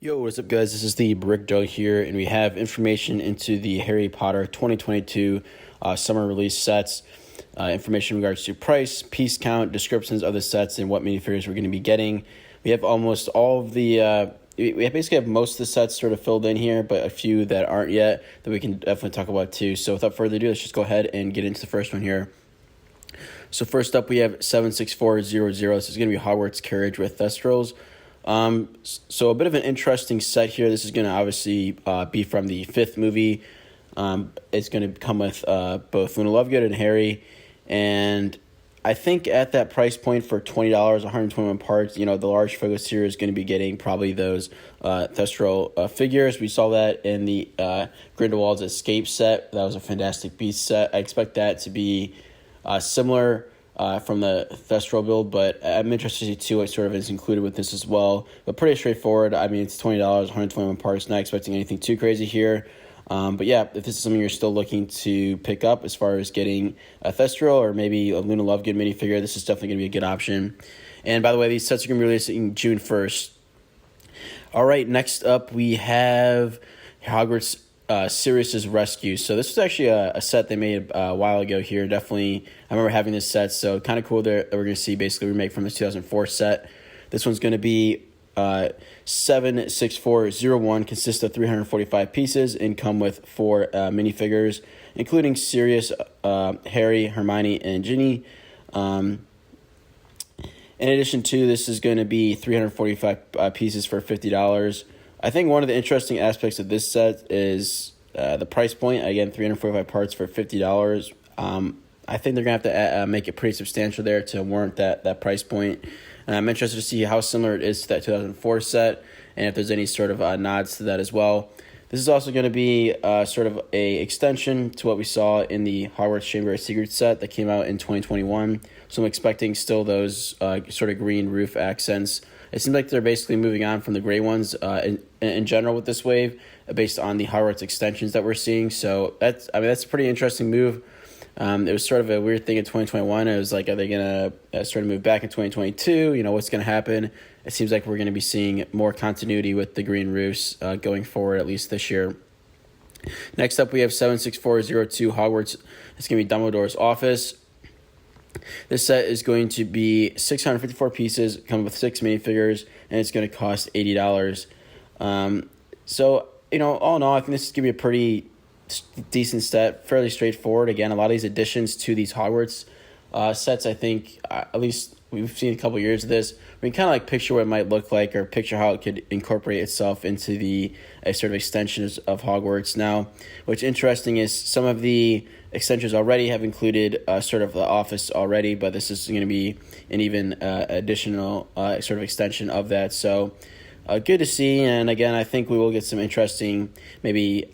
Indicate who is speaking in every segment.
Speaker 1: Yo, what's up, guys? This is the Brick Joe here, and we have information into the Harry Potter 2022 summer release sets. Information in regards to price, piece count, descriptions of the sets, and what minifigures we're going to be getting. We have almost all of the... we basically have most of the sets sort of filled in here, but a few that aren't yet that we can definitely talk about too. So without further ado, let's just go ahead and get into the first one here. So first up, we have 76400. This is going to be Hogwarts Carriage with Thestrals. So a bit of an interesting set here. This is going to obviously be from the fifth movie. It's going to come with both Luna Lovegood and Harry. And I think at that price point for $20, 121 parts, the large focus here is going to be getting probably those Thestral figures. We saw that in the Grindelwald's Escape set. That was a Fantastic Beasts set. I expect that to be similar from the Thestral build, but I'm interested to see too what sort of is included with this as well. But pretty straightforward. I mean, it's $20, 121 parts. Not expecting anything too crazy here. But yeah, if this is something you're still looking to pick up as far as getting a Thestral or maybe a Luna Lovegood minifigure, this is definitely going to be a good option. And by the way, these sets are going to be releasing June 1st. All right, next up we have Hogwarts Sirius's Rescue. So this was actually a set they made a while ago here. Definitely, I remember having this set, so kind of cool that we're going to see basically a remake from the 2004 set. This one's going to be 76401, consists of 345 pieces and come with 4 minifigures, including Sirius, Harry, Hermione, and Ginny. In addition to this is going to be 345 pieces for $50. I think one of the interesting aspects of this set is the price point. Again, 345 parts for $50. I think they're going to have to make it pretty substantial there to warrant that price point. And I'm interested to see how similar it is to that 2004 set and if there's any sort of nods to that as well. This is also going to be sort of a extension to what we saw in the Hogwarts Chamber of Secrets set that came out in 2021. So I'm expecting still those sort of green roof accents. It seems like they're basically moving on from the gray ones in general with this wave based on the Hogwarts extensions that we're seeing. So that's a pretty interesting move. It was sort of a weird thing in 2021. It was like, are they going to sort of move back in 2022? What's going to happen? It seems like we're going to be seeing more continuity with the green roofs going forward, at least this year. Next up, we have 76402 Hogwarts. It's going to be Dumbledore's office. This set is going to be 654 pieces, come with 6 minifigures, and it's going to cost $80. So, all in all, I think this is going to be a pretty decent set, fairly straightforward. Again, a lot of these additions to these Hogwarts sets, I think, at least we've seen a couple years of this. We can kind of like picture what it might look like or picture how it could incorporate itself into the sort of extensions of Hogwarts. Now, what's interesting is some of the extensions already have included sort of the office already, but this is going to be an even additional sort of extension of that. So good to see. And again, I think we will get some interesting maybe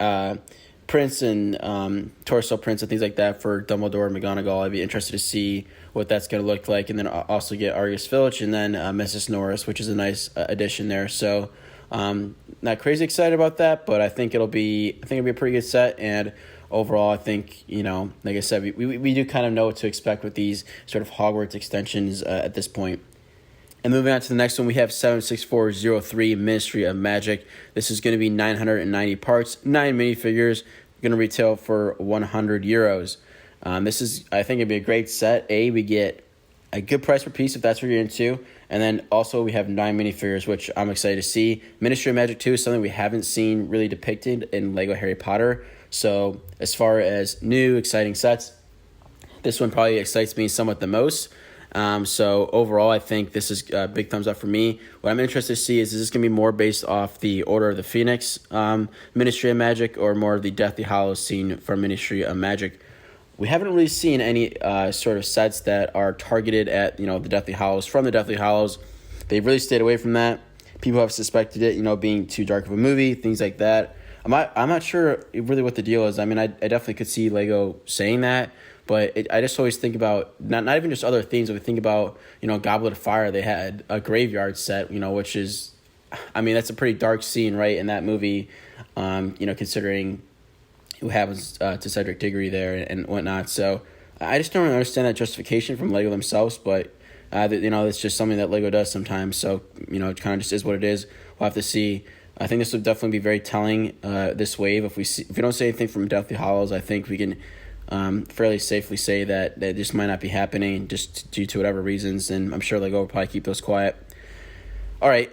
Speaker 1: prints and torso prints and things like that for Dumbledore and McGonagall. I'd be interested to see what that's going to look like, and then also get Argus Filch and then Mrs. Norris, which is a nice addition there. So not crazy excited about that, but I think it'll be a pretty good set. And overall, I think like I said, we do kind of know what to expect with these sort of Hogwarts extensions at this point. And moving on to the next one, we have 76403 Ministry of Magic. This is going to be 990 parts, 9 minifigures, going to retail for €100. This is, I think, it'd be a great set. We get a good price per piece if that's what you're into. And then also we have 9 minifigures, which I'm excited to see. Ministry of Magic 2 is something we haven't seen really depicted in LEGO Harry Potter. So as far as new, exciting sets, this one probably excites me somewhat the most. So overall, I think this is a big thumbs up for me. What I'm interested to see is this going to be more based off the Order of the Phoenix Ministry of Magic or more of the Deathly Hallows scene from Ministry of Magic. We haven't really seen any sort of sets that are targeted at, the Deathly Hallows from the Deathly Hallows. They've really stayed away from that. People have suspected it, being too dark of a movie, things like that. I'm not sure really what the deal is. I mean, I definitely could see LEGO saying that. But I just always think about, not even just other themes, but we think about, Goblet of Fire. They had a graveyard set, which is, that's a pretty dark scene, right, in that movie, considering what happens to Cedric Diggory there and whatnot. So I just don't really understand that justification from LEGO themselves, but, it's just something that LEGO does sometimes. So, it kind of just is what it is. We'll have to see. I think this would definitely be very telling, this wave. If we don't see anything from Deathly Hallows, I think we can fairly safely say that this might not be happening just due to whatever reasons, and I'm sure LEGO will probably keep those quiet. All right,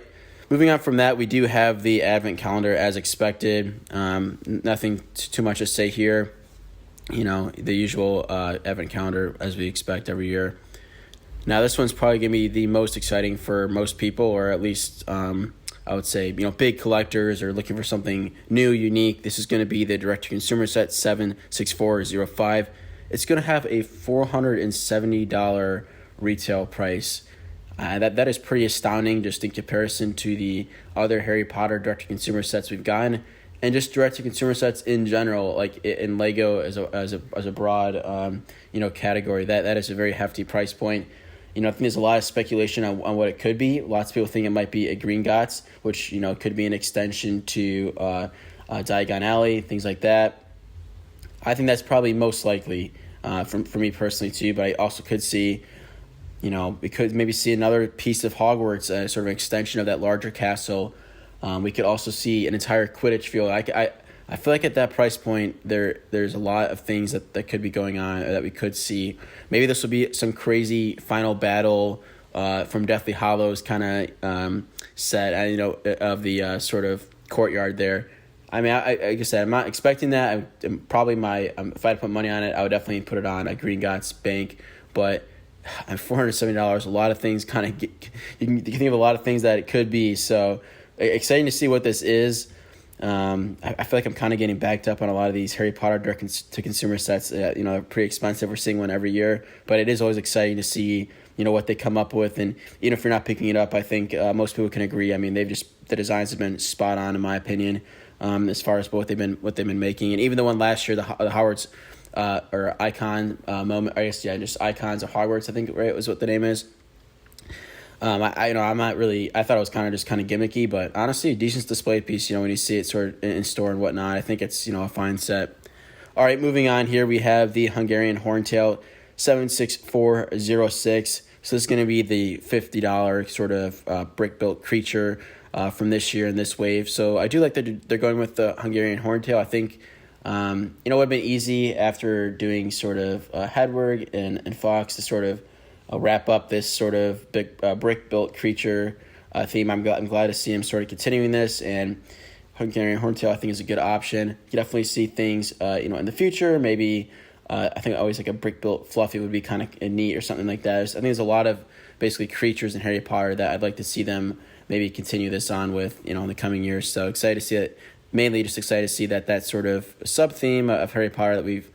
Speaker 1: moving on from that, we do have the Advent calendar as expected. Nothing too much to say here. The usual Advent calendar as we expect every year. Now, this one's probably going to be the most exciting for most people, or at least I would say, big collectors are looking for something new, unique. This is going to be the direct-to-consumer set 76405. It's going to have a $470 retail price. That is pretty astounding just in comparison to the other Harry Potter direct-to-consumer sets we've gotten, and just direct-to-consumer sets in general, like in LEGO as a broad category. That is a very hefty price point. I think there's a lot of speculation on what it could be. Lots of people think it might be a Gringotts, which could be an extension to Diagon Alley, things like that. I think that's probably most likely for me personally too. But I also could see, we could maybe see another piece of Hogwarts, sort of an extension of that larger castle. We could also see an entire Quidditch field. I feel like at that price point, there's a lot of things that could be going on that we could see. Maybe this will be some crazy final battle from Deathly Hallows kind of set, of the sort of courtyard there. I mean, like I said, I'm not expecting that. If I had to put money on it, I would definitely put it on a Gringotts Bank. But at $470, a lot of things kind of you can think of a lot of things that it could be. So exciting to see what this is. I feel like I'm kind of getting backed up on a lot of these Harry Potter direct-to-consumer sets. They're pretty expensive. We're seeing one every year, but it is always exciting to see what they come up with. And even if you're not picking it up, I think most people can agree. I mean, the designs have been spot on in my opinion, as far as what they've been making. And even the one last year, the Hogwarts or Icon moment. I guess just Icons of Hogwarts. I think right was what the name is. I'm not really. I thought it was kind of gimmicky, but honestly, a decent display piece. When you see it sort of in store and whatnot, I think it's a fine set. All right, moving on here, we have the Hungarian Horntail 76406. So this is going to be the $50 sort of brick built creature from this year in this wave. So I do like that they're going with the Hungarian Horntail. I think it would have been easy after doing sort of Hedwig and Fox to sort of wrap up this sort of big brick-built creature theme. I'm glad to see him sort of continuing this, and Hungarian Horntail I think is a good option. You can definitely see things in the future. Maybe I think always like a brick-built Fluffy would be kind of neat or something like that. I think there's a lot of basically creatures in Harry Potter that I'd like to see them maybe continue this on with in the coming years. So excited to see it. Mainly just excited to see that sort of sub-theme of Harry Potter that we've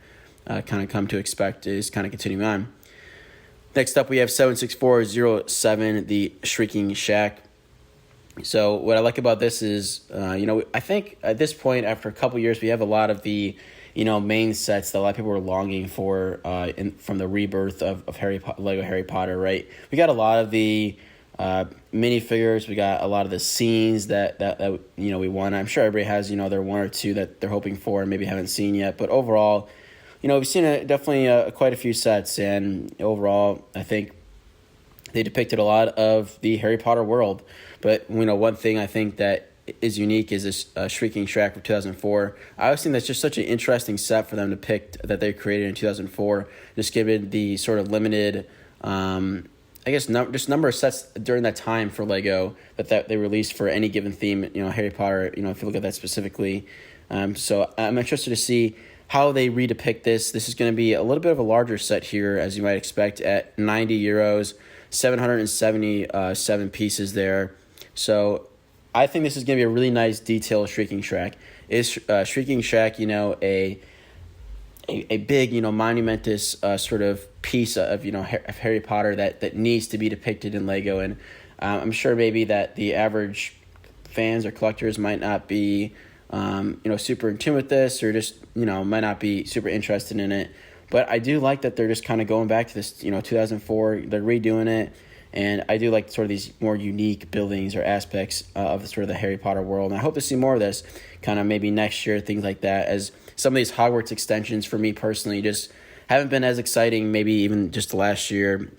Speaker 1: kind of come to expect is kind of continuing on. Next up, we have 76407, the Shrieking Shack. So what I like about this is, I think at this point, after a couple years, we have a lot of the, main sets that a lot of people were longing for from the rebirth of Lego Harry Potter, right? We got a lot of the minifigures. We got a lot of the scenes that we want. I'm sure everybody has, their one or two that they're hoping for and maybe haven't seen yet. But overall, we've seen definitely quite a few sets, and overall, I think they depicted a lot of the Harry Potter world. But one thing I think that is unique is this Shrieking Shack from 2004. I always think that's just such an interesting set for them to pick that they created in 2004, just given the sort of limited, just number of sets during that time for LEGO that they released for any given theme. Harry Potter. If you look at that specifically, so I'm interested to see how they redepict this. This is going to be a little bit of a larger set here, as you might expect, at €90, 777 pieces there. So I think this is going to be a really nice detailed Shrieking Shack. Is Shrieking Shack, a big, monumentous sort of piece of Harry Potter that needs to be depicted in LEGO, and I'm sure maybe that the average fans or collectors might not be super in tune with this, or just, might not be super interested in it. But I do like that they're just kind of going back to this, 2004, they're redoing it. And I do like sort of these more unique buildings or aspects of sort of the Harry Potter world. And I hope to see more of this kind of maybe next year, things like that, as some of these Hogwarts extensions for me personally just haven't been as exciting, maybe even just last year.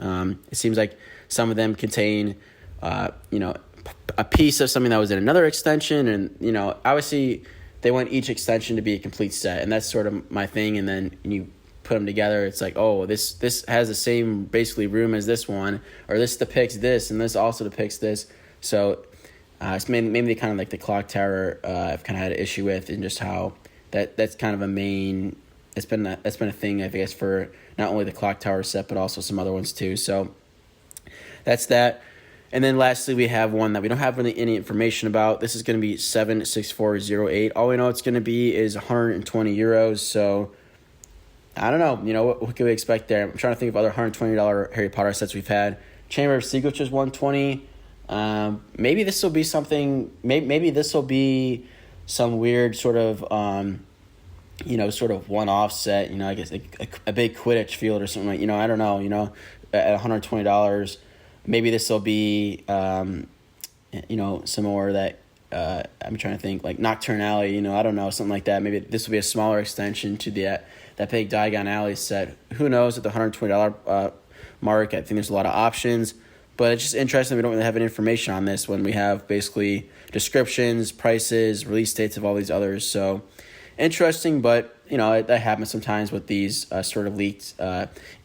Speaker 1: It seems like some of them contain, a piece of something that was in another extension, and obviously they want each extension to be a complete set, and that's sort of my thing. And then you put them together, it's like, oh, this has the same basically room as this one, or this depicts this, and this also depicts this. So it's maybe kind of like the clock tower I've kind of had an issue with, and just how that's kind of a main. It's been a thing, I guess, for not only the clock tower set but also some other ones too. So that's that. And then lastly, we have one that we don't have really any information about. This is going to be 76408. All we know it's going to be is 120 euros. So I don't know. What can we expect there? I'm trying to think of other $120 Harry Potter sets we've had. Chamber of Secrets was 120. Maybe this will be something. Maybe this will be some weird sort of sort of one-off set. I guess a big Quidditch field or something like. I don't know. At $120. Maybe this will be, some more that, I'm trying to think, like Nocturne Alley, I don't know, something like that. Maybe this will be a smaller extension to that big Diagon Alley set. Who knows at the $120 mark? I think there's a lot of options, but it's just interesting we don't really have any information on this when we have basically descriptions, prices, release dates of all these others. So interesting, but that happens sometimes with these sort of leaked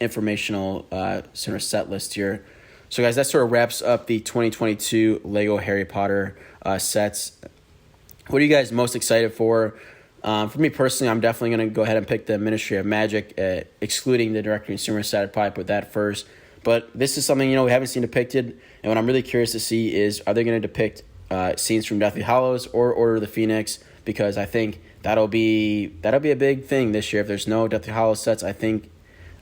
Speaker 1: informational sort of set list here. So guys, that sort of wraps up the 2022 Lego Harry Potter sets. What are you guys most excited for? For me personally, I'm definitely going to go ahead and pick the Ministry of Magic, excluding the direct-to-consumer set. I'd probably put that first. But this is something, we haven't seen depicted. And what I'm really curious to see is, are they going to depict scenes from Deathly Hallows or Order of the Phoenix? Because I think that'll be a big thing this year. If there's no Deathly Hallows sets, I think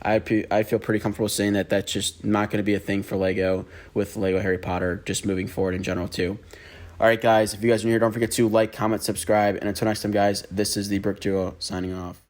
Speaker 1: I feel pretty comfortable saying that that's just not going to be a thing for Lego with Lego Harry Potter just moving forward in general too. All right, guys, if you guys are new here, don't forget to like, comment, subscribe, and until next time, guys, this is the Brick Duo signing off.